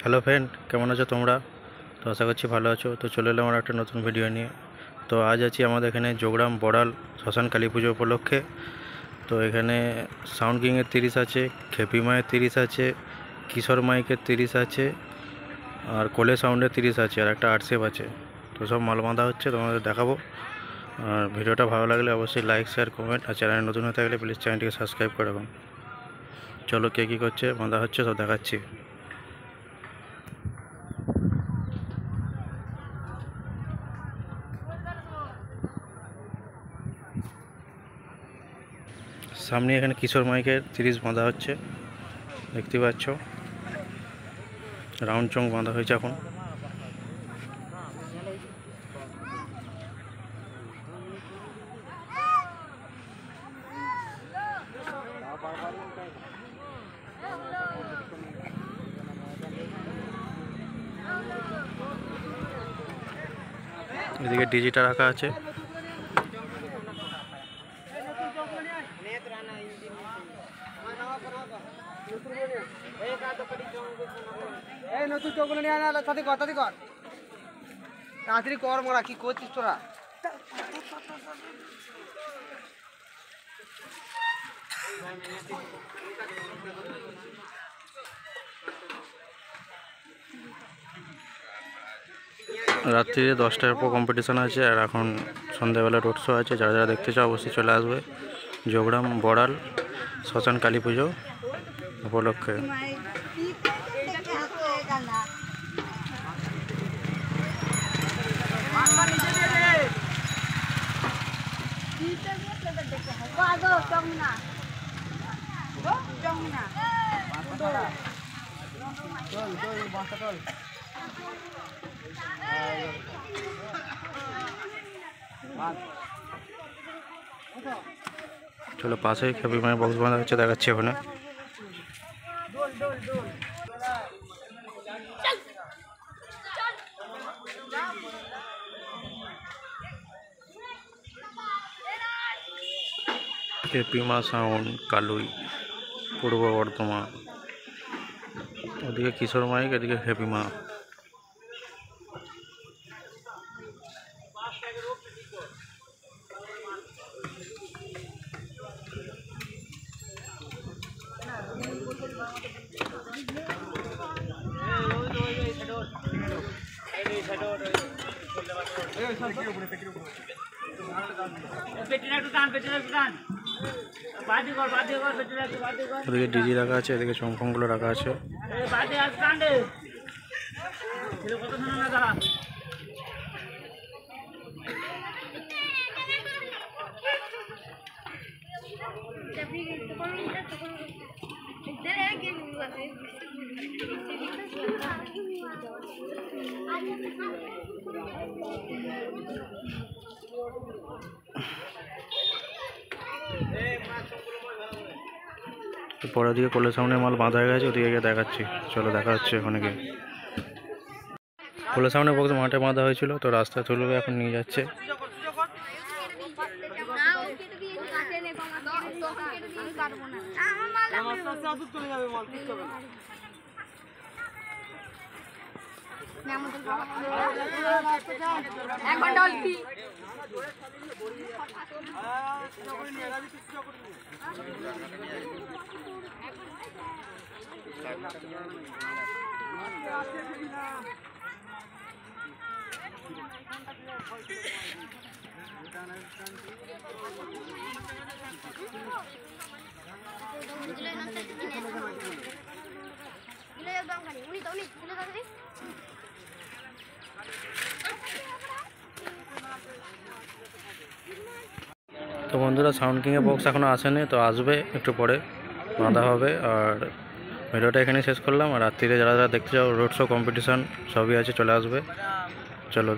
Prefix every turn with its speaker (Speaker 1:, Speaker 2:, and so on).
Speaker 1: Hello friend, কেমন আছো তোমরা? তো আশা করছি ভালো আছো। তো চলে এলাম আমার একটা নতুন ভিডিও নিয়ে। তো আজ আছি আমাদের এখানে যোগরাম বড়াল শ্মশান কালী পুজো উপলক্ষে। তো এখানে সাউন্ড কিংয়ের 30 আছে, খেপি মায়ের 30 আছে, কিশোর মাইকের 30 আছে, আর কোলে সাউন্ডের 30 আছে, আর একটা আরসেপ আছে। তো সব মাল বাঁধা হচ্ছে, তোমাদের দেখাবো। আর ভিডিওটা ভালো লাগলে অবশ্যই লাইক, শেয়ার, কমেন্ট, আর চ্যানেল নতুন হয়ে থাকলে প্লিজ চ্যানেলটিকে সাবস্ক্রাইব করে রাখুন। চলো, কে কী করছে বাঁধা হচ্ছে সব দেখাচ্ছি। সামনে এখানে কিশোর মাইকের 30 বাঁধা হচ্ছে, দেখতে পাচ্ছ। রাউন্ড চং বাঁধা হয়েছে এখন। এদিকে ডিজিটা রাখা আছে।
Speaker 2: নতুন চোখগুলো নিয়ে আনা তাড়াতাড়ি কর তাড়াতাড়ি কর মোরা কি করছিস তোরা?
Speaker 1: রাত্রিরে 10টার পর কম্পিটিশান আছে, আর এখন সন্ধ্যাবেলা রোড শো আছে। যারা যারা দেখতে চাও অবশ্যই চলে আসবে যোগরাম বড়াল শ্মশান কালী পুজো উপলক্ষে। চলো, পাশেই খেপি মায়ের বক্স বাঁধা হচ্ছে, দেখাচ্ছি ওখানে। খেপিমা সাউন্ড কালুই, পূর্ব বর্ধমান। ওদিকে কিশোর মাইক, এদিকে খেপিমা। ওদিকে ডিজি রাখা আছে, এদিকে চমফংগুলো রাখা আছে। পরে ওদিকে কোলে সাউন্ডের মাল বাঁধা হয়ে গেছে, ওদিকে গিয়ে দেখাচ্ছি। চলো, দেখা হচ্ছে ওখানে গিয়ে। কোলে সাউন্ডের বক্স মাঠে বাঁধা হয়েছিল, তো রাস্তায় তুলবে, এখন নিয়ে যাচ্ছে। তো বন্ধুরা, সাউন্ড কিংয়ের বক্স এখনও আসেনি, তো আসবে একটু পরে, বাঁধা হবে। আর ভিডিওটা এখানেই শেষ করলাম। আর রাত্রিরে যারা যারা দেখতে চাও, রোড শো, কম্পিটিশান সবই আছে, চলে আসবে। চলো।